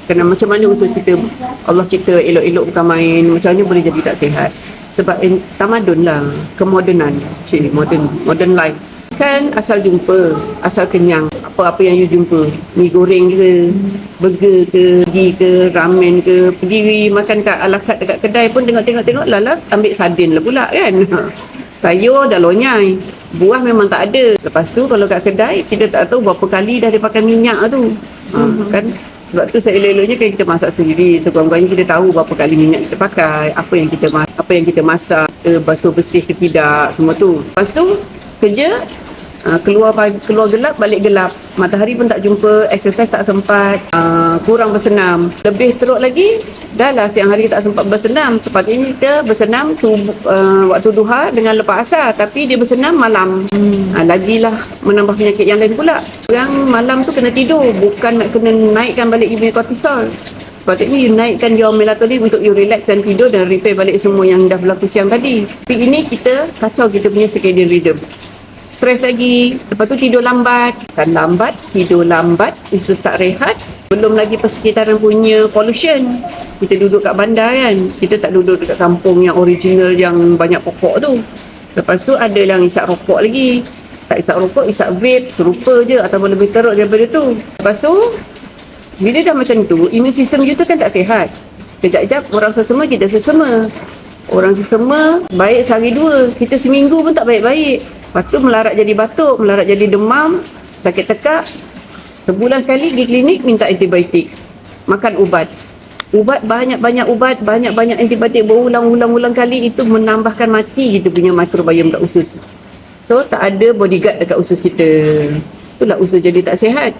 Kerana macam mana usus kita Allah cipta elok-elok bukan main, macam mana boleh jadi tak sihat? Sebab tamadun lah, kemodernan, modern life. Kan asal jumpa, asal kenyang. Apa-apa yang you jumpa, mi goreng ke, burger ke, pergi ke, ramen ke, pergi makan kat ala carte dekat kedai pun tengok-tengok lah ambil sardin lah pula kan. Sayur dah lonyai, buah memang tak ada. Lepas tu kalau kat kedai kita tak tahu berapa kali dah dia pakai minyak tu. Kan sebab tu saya elok-eloknya kan kita masak sendiri. Sekurang-kurangnya kita tahu berapa kali minyak kita pakai, apa yang kita masak, basuh bersih ke tidak, semua tu. Lepas tu kerja, keluar gelap balik gelap, matahari pun tak jumpa, exercise tak sempat, kurang bersenam. Lebih teruk lagi, dah lah siang hari tak sempat bersenam. Sepatutnya kita bersenam waktu duha dengan lepas asar, tapi dia bersenam malam. Lagilah menambah penyakit yang lain pula. Yang malam tu kena tidur, bukan nak kena naikkan balik you punya kortisol. Sepatutnya you naikkan your melatonin untuk you relax dan tidur dan repair balik semua yang dah berlaku siang tadi. Tapi ini kita kacau kita punya circadian rhythm. Stres lagi, lepas tu tidur lambat. Kan lambat, tidur lambat, usus tak rehat. Belum lagi persekitaran punya pollution. Kita duduk kat bandar kan, kita tak duduk dekat kampung yang original yang banyak pokok tu. Lepas tu ada yang isap rokok lagi. Tak isap rokok, isap vape, serupa je ataupun lebih teruk daripada tu. Lepas tu, bila dah macam tu, immune system you tu kan tak sihat. Kejap-kejap orang sesama, kita sesama. Orang sesama baik sehari dua, kita seminggu pun tak baik-baik. Lepas tu melarat jadi batuk, melarat jadi demam, sakit tekak. Sebulan sekali pergi klinik minta antibiotik. Makan ubat. Banyak-banyak ubat, banyak-banyak antibiotik berulang-ulang kali, itu menambahkan mati kita punya mikrobiom kat usus. So tak ada bodyguard dekat usus kita. Itulah usus jadi tak sihat.